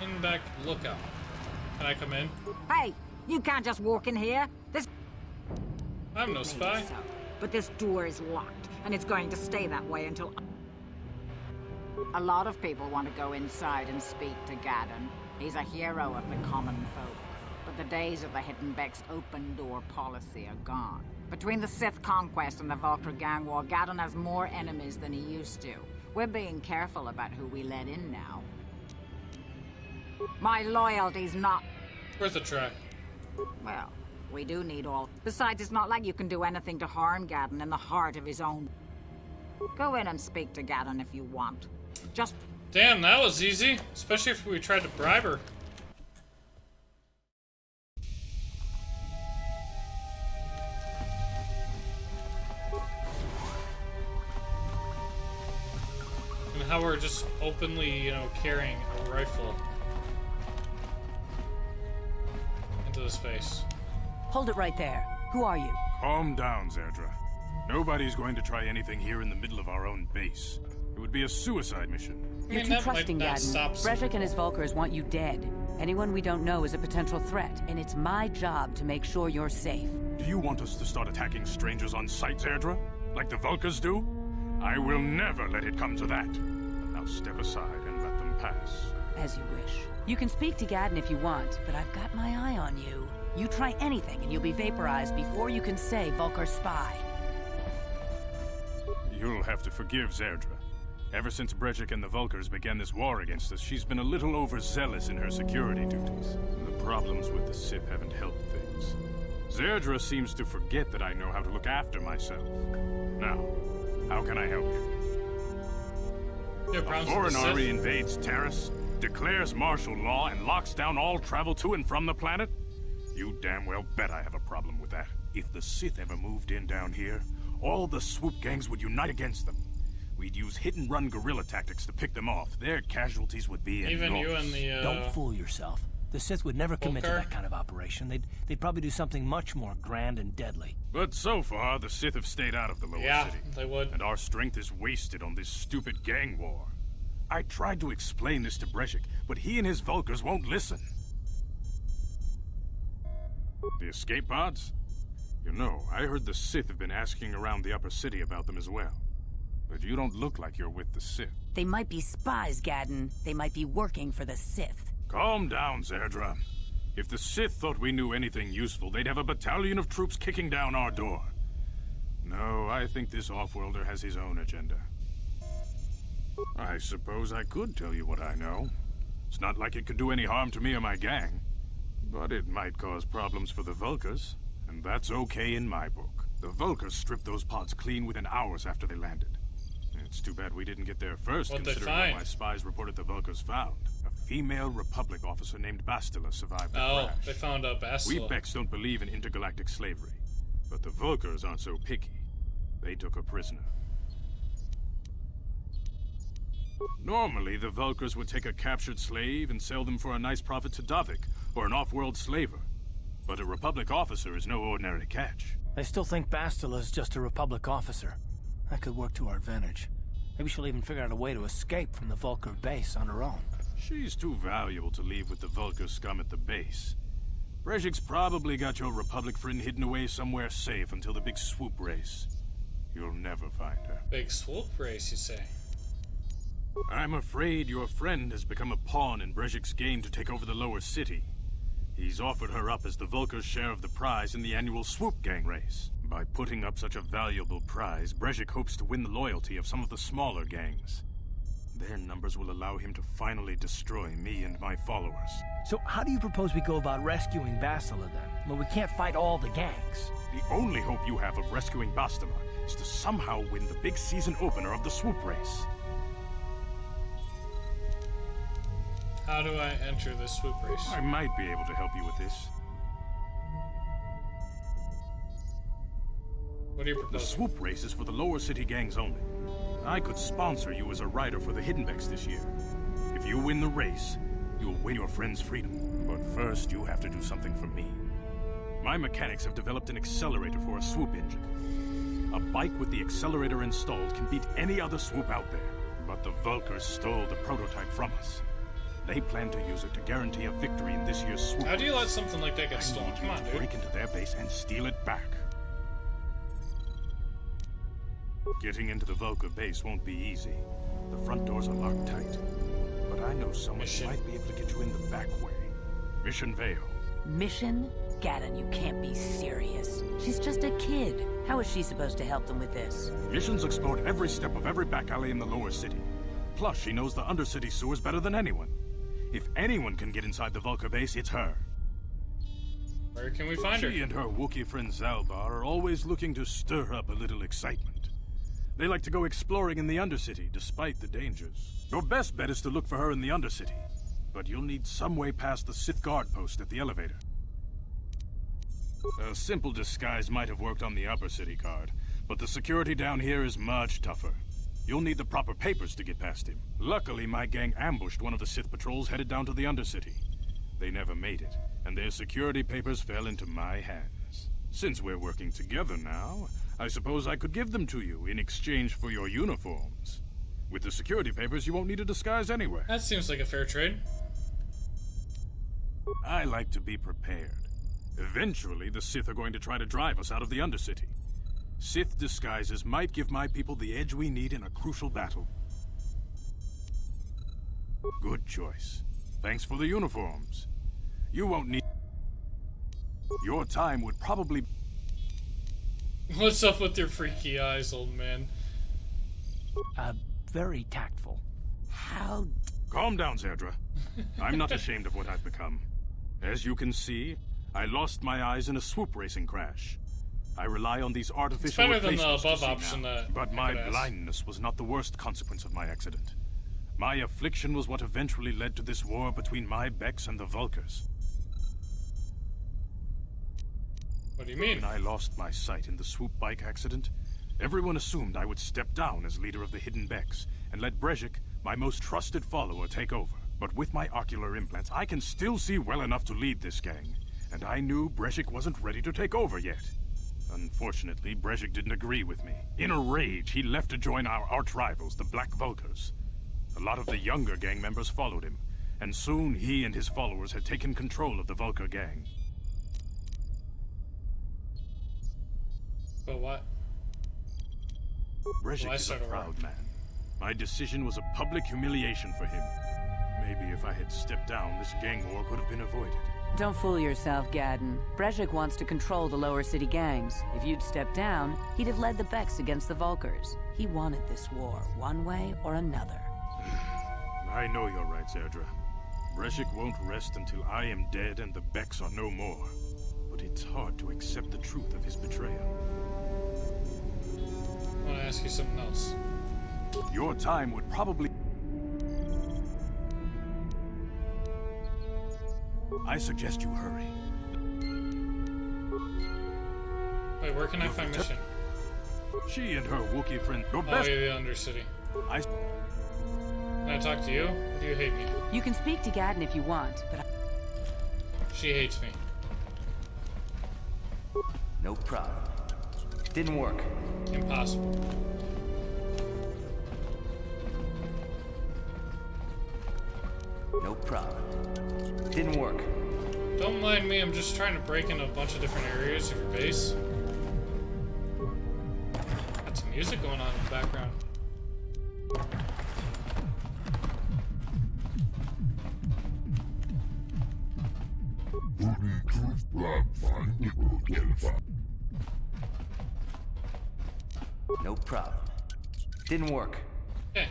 Hiddenbeck Lookout. Can I come in? Hey, you can't just walk in here. This I'm no spy. so, but this door is locked, and it's going to stay that way until... A lot of people want to go inside and speak to Gaddon. He's a hero of the common folk. But the days of the Hiddenbeck's open-door policy are gone. Between the Sith conquest and the Vulcar gang war, Gaddon has more enemies than he used to. We're being careful about who we let in now. My loyalty's not... Worth a try. Well, we do need all. Besides, it's not like you can do anything to harm Gaddon in the heart of his own. Go in and speak to Gaddon if you want. Just... Damn, that was easy. Especially if we tried to bribe her. And how we're just openly, you know, carrying a rifle into the space. Hold it right there. Who are you? Calm down, Zerdra. Nobody's going to try anything here in the middle of our own base. It would be a suicide mission. You're too that trusting, might not Gaddon. stop Brejik and his Vulkars want you dead. Anyone we don't know is a potential threat, and it's my job to make sure you're safe. Do you want us to start attacking strangers on sight, Zerdra? Like the Vulkars do? I will never let it come to that. Now step aside and let them pass. As you wish. You can speak to Gaddon if you want, but I've got my eye on you. You try anything and you'll be vaporized before you can say Vulcar spy. You'll have to forgive Zerdra. Ever since Brejik and the Vulkars began this war against us, she's been a little overzealous in her security duties. The problems with the Sith haven't helped things. Zerdra seems to forget that I know how to look after myself. Now, how can I help you? Yeah, A foreign army invades Taris, declares martial law, and locks down all travel to and from the planet? You damn well bet I have a problem with that. If the Sith ever moved in down here, all the swoop gangs would unite against them. We'd use hit-and-run guerrilla tactics to pick them off. Their casualties would be even enormous. you and the Don't fool yourself. The Sith would never commit to Vulcar? that kind of operation. They'd probably do something much more grand and deadly. But so far, the Sith have stayed out of the lower Yeah, city. they would. And our strength is wasted on this stupid gang war. I tried to explain this to Brejik, but he and his Vulkars won't listen. The escape pods? You know, I heard the Sith have been asking around the upper city about them as well. But you don't look like you're with the Sith. They might be spies, Gaddon. They might be working for the Sith. Calm down, Zerdra. If the Sith thought we knew anything useful, they'd have a battalion of troops kicking down our door. No, I think this off-worlder has his own agenda. I suppose I could tell you what I know. It's not like it could do any harm to me or my gang. But it might cause problems for the Vulkars, and that's okay in my book. The Vulkars stripped those pods clean within hours after they landed. It's too bad we didn't get there first, What'd they considering what find? my spies reported the Vulkars found. A female Republic officer named Bastila survived the Oh, crash. they found a We Bastila. Becks don't believe in intergalactic slavery, but the Vulkars aren't so picky. They took her prisoner. Normally, the Vulkars would take a captured slave and sell them for a nice profit to Davik, or an off-world slaver. But a Republic officer is no ordinary catch. I still think Bastila's just a Republic officer. That could work to our advantage. Maybe she'll even figure out a way to escape from the Vulcar base on her own. She's too valuable to leave with the Vulkar scum at the base. Brejik's probably got your Republic friend hidden away somewhere safe until the big swoop race. You'll never find her. Big swoop race, you say? I'm afraid your friend has become a pawn in Brejik's game to take over the lower city. He's offered her up as the Vulkar's share of the prize in the annual swoop gang race. By putting up such a valuable prize, Brejik hopes to win the loyalty of some of the smaller gangs. Their numbers will allow him to finally destroy me and my followers. So how do you propose we go about rescuing Bastila then? Well, we can't fight all the gangs. The only hope you have of rescuing Bastila is to somehow win the big season opener of the swoop race. How do I enter this swoop race? I might be able to help you with this. What are you The proposing? swoop race is for the lower city gangs only. I could sponsor you as a rider for the Hiddenbecks this year. If you win the race, you'll win your friend's freedom. But first, you have to do something for me. My mechanics have developed an accelerator for a swoop engine. A bike with the accelerator installed can beat any other swoop out there. But the Vulkars stole the prototype from us. They plan to use it to guarantee a victory in this year's swoop. How do you let something like that get I stolen? need Come you on, to dude. break into their base and steal it back. Getting into the Vulca base won't be easy. The front doors are locked tight. But I know someone Mission. who might be able to get you in the back way. Mission Vale. Mission? Gaddon, you can't be serious. She's just a kid. How is she supposed to help them with this? Mission's explored every step of every back alley in the lower city. Plus, she knows the undercity sewers better than anyone. If anyone can get inside the Vulca base, it's her. Where can we find her? She and her Wookiee friend Zalbar are always looking to stir up a little excitement. They like to go exploring in the Undercity, despite the dangers. Your best bet is to look for her in the Undercity, but you'll need some way past the Sith guard post at the elevator. A simple disguise might have worked on the Upper City guard, but the security down here is much tougher. You'll need the proper papers to get past him. Luckily, my gang ambushed one of the Sith patrols headed down to the Undercity. They never made it, and their security papers fell into my hands. Since we're working together now, I suppose I could give them to you in exchange for your uniforms. With the security papers, you won't need a disguise anyway. That seems like a fair trade. I like to be prepared. Eventually, the Sith are going to try to drive us out of the Undercity. Sith disguises might give my people the edge we need in a crucial battle. Good choice. Thanks for the uniforms. You won't need... Your time would probably... What's up with your freaky eyes, old man? Very tactful. How... Calm down, Zerdra. I'm not ashamed of what I've become. As you can see, I lost my eyes in a swoop racing crash. I rely on these artificial It's better than the replacements to above see option now. that But I my could ask. blindness was not the worst consequence of my accident. My affliction was what eventually led to this war between my Becks and the Vulkars. What do you mean? When I lost my sight in the swoop bike accident, everyone assumed I would step down as leader of the Hidden Becks and let Brejik, my most trusted follower, take over. But with my ocular implants, I can still see well enough to lead this gang, and I knew Brejik wasn't ready to take over yet. Unfortunately, Brejik didn't agree with me. In a rage, he left to join our arch-rivals, the Black Vulkars. A lot of the younger gang members followed him, and soon he and his followers had taken control of the Vulkar gang. But what? Brejik Well, I is a started proud wrong. man. My decision was a public humiliation for him. Maybe if I had stepped down, this gang war could have been avoided. Don't fool yourself, Gaddon. Brejik wants to control the lower city gangs. If you'd stepped down, he'd have led the Becks against the Vulkars. He wanted this war, one way or another. I know you're right, Zerdra. Brejik won't rest until I am dead and the Becks are no more. But it's hard to accept the truth of his betrayal. I want to ask you something else. Your time would probably... I suggest you hurry. Wait, where can I find Mission? She and her Wookiee friend... Your Oh, best... yeah, the Undercity. I... Can I talk to you? Or do you hate me? You can speak to Gaddon if you want, but She hates me. No problem. Didn't work. Impossible. No problem. Didn't work. Don't mind me, I'm just trying to break into a bunch of different areas of your base. Got some music going on in the background. No problem. Didn't work. Okay.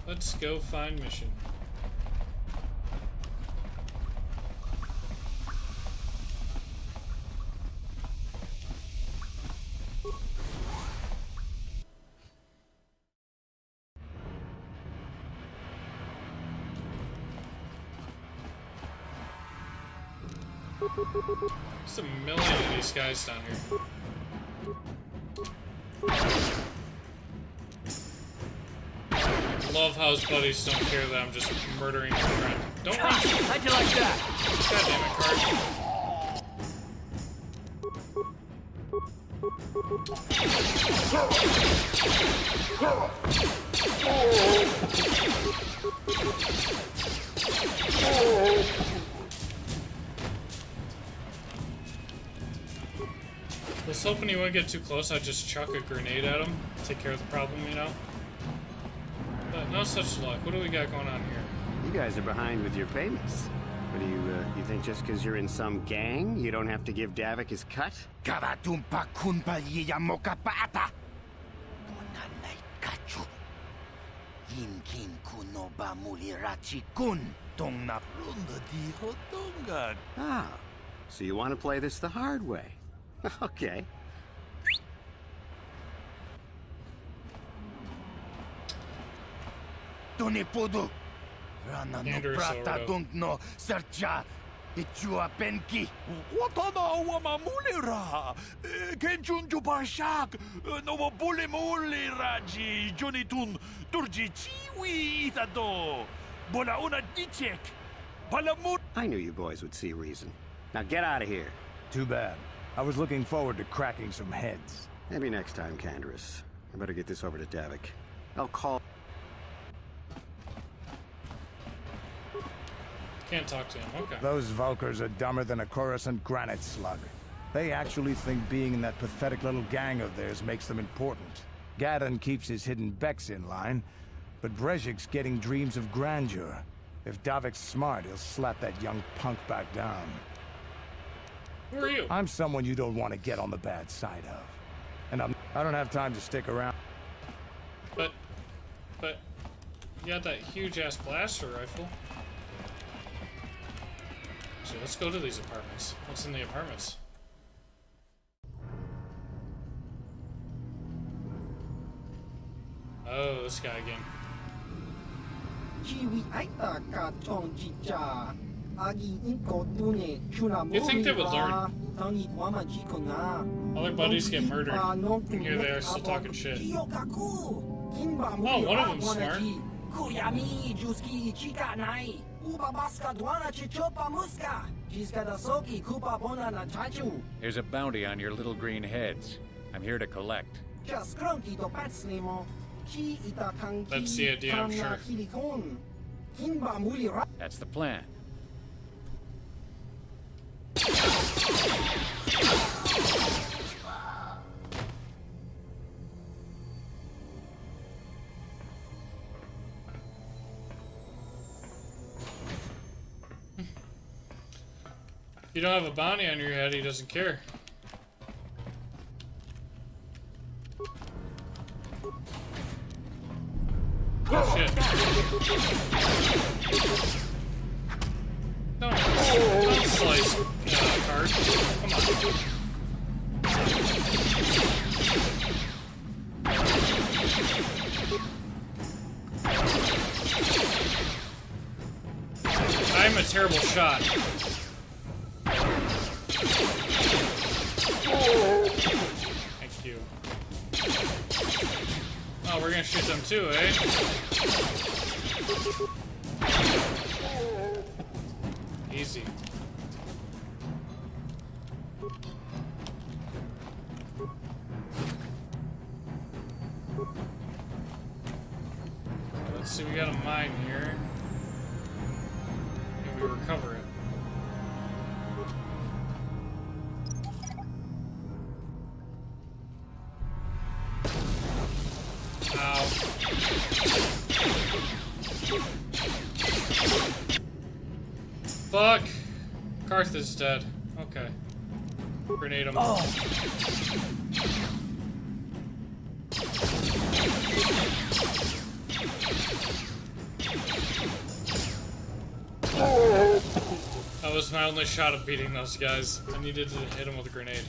Let's go find Mission. There's a million of these guys down here. Love how his buddies don't care that I'm just murdering his friend. Don't run! How'd you like that? God damn it, Card. I was hoping he wouldn't get too close. I'd just chuck a grenade at him, take care of the problem, you know? But no such luck. What do we got going on here? You guys are behind with your payments. What do you think just because you're in some gang, you don't have to give Davik his cut? Karatumpa kunpa yiyamoka paata. Bonanay kachu. Yinkin kuno ba mulirachi kun. Tong na runda di hotongan. Ah, so you want to play this the hard way. Okay. Tony Podo. Rana no Andrew prata Sordo. don't know sercha. Ichua penki. Watana wamamulira. Kenchunju bashak. No bule muliraji. Jonitun turji chiwi itado. Bola una dichek. Palamut. I knew you boys would see reason. Now get out of here. Too bad. I was looking forward to cracking some heads. Maybe next time, Canderous. I better get this over to Davik. I'll call... Can't talk to him. Okay. Those Vulkars are dumber than a Coruscant granite slug. They actually think being in that pathetic little gang of theirs makes them important. Gadon keeps his hidden Becks in line, but Brezhik's getting dreams of grandeur. If Davik's smart, he'll slap that young punk back down. Who are you? I'm someone you don't want to get on the bad side of. And I don't have time to stick around. But, you got that huge-ass blaster rifle. So let's go to these apartments. What's in the apartments? Oh, this guy again. You think they would learn? All their buddies get murdered, and here they are still talking shit. Oh, one of them's smart. There's a bounty on your little green heads. I'm here to collect. That's the idea, I'm sure. That's the plan. If you don't have a bounty on your head, he doesn't care. Oh shit. Don't slice card. Come on. I'm a terrible shot. Thank you. Oh, we're gonna shoot them too, eh? Easy. Let's see, we got a mine here. And we recover it. Ow. Fuck! Karth is dead. Okay. Grenade him. Oh. That was my only shot of beating those guys. I needed to hit them with a grenade.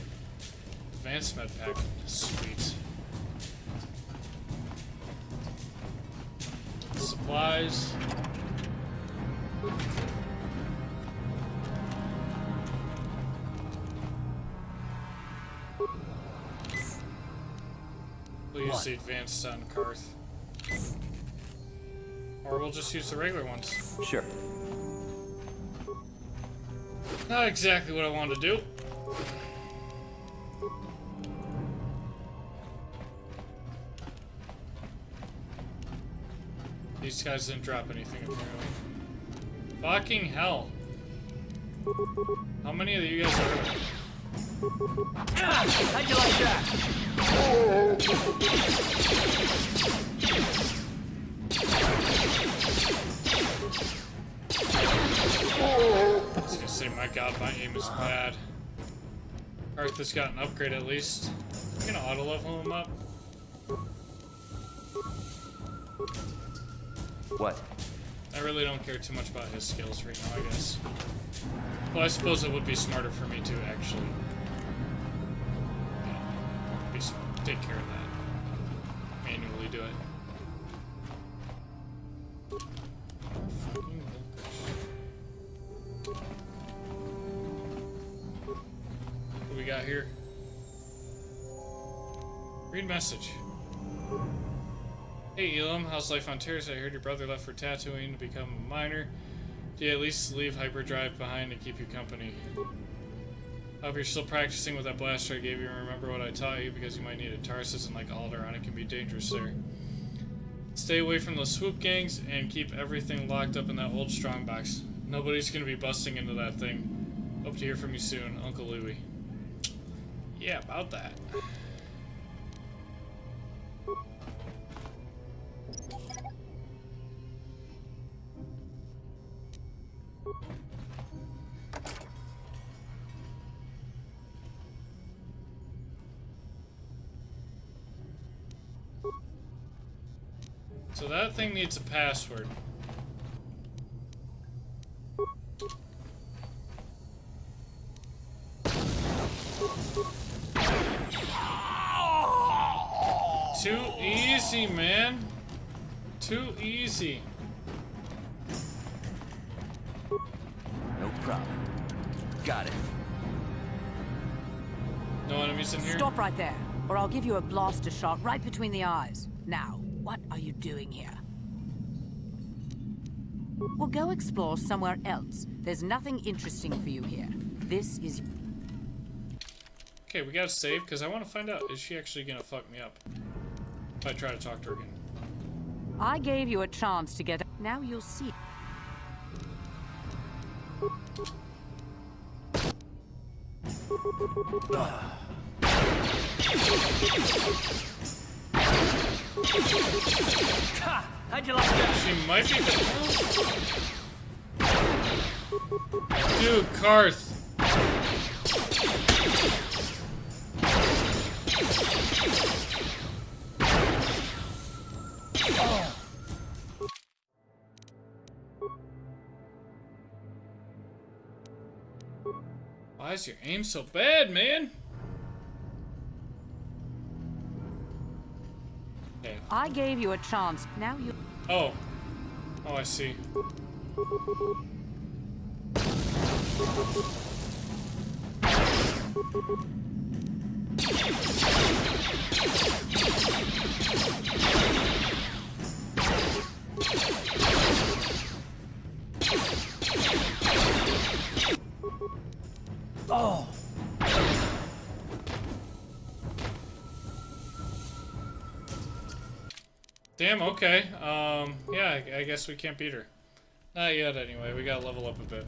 Advanced med pack. Sweet. Supplies. We'll use the advanced on Karth. Or we'll just use the regular ones. Sure. Not exactly what I wanted to do. These guys didn't drop anything apparently. Fucking hell. How many of you guys are... How'd you like that? I was gonna say, my god, my aim is bad. Arthur's got an upgrade at least. I'm gonna auto level him up. What? I really don't care too much about his skills right now, I guess. Well, I suppose it would be smarter for me to actually, you know, take care of that. Manually do it. Fucking Volkers. What do we got here? Read message. Hey Elam, how's life on Terrace? I heard your brother left for Tatooine to become a miner. Do you at least leave hyperdrive behind to keep you company? I hope you're still practicing with that blaster I gave you and remember what I taught you because you might need a Tarsus, and like Alderaan, it can be dangerous there. Stay away from the swoop gangs and keep everything locked up in that old strongbox. Nobody's gonna be busting into that thing. Hope to hear from you soon, Uncle Louie. Yeah, about that. So that thing needs a password. Too easy, man. Too easy. No problem. Got it. No enemies in here? Stop right there, or I'll give you a blaster shot right between the eyes. Now, what are you doing here? Well, go explore somewhere else. There's nothing interesting for you here. This is... Okay, we gotta save, because I want to find out, is she actually gonna fuck me up? If I try to talk to her again. I gave you a chance to get... Now you'll see. How'd you like that? She might be the... Dude, Karth. Why is your aim so bad, man? Okay. I gave you a chance. Now you... Oh. Oh, I see. Oh. Damn, okay. Yeah, I guess we can't beat her. Not yet, anyway. We gotta level up a bit.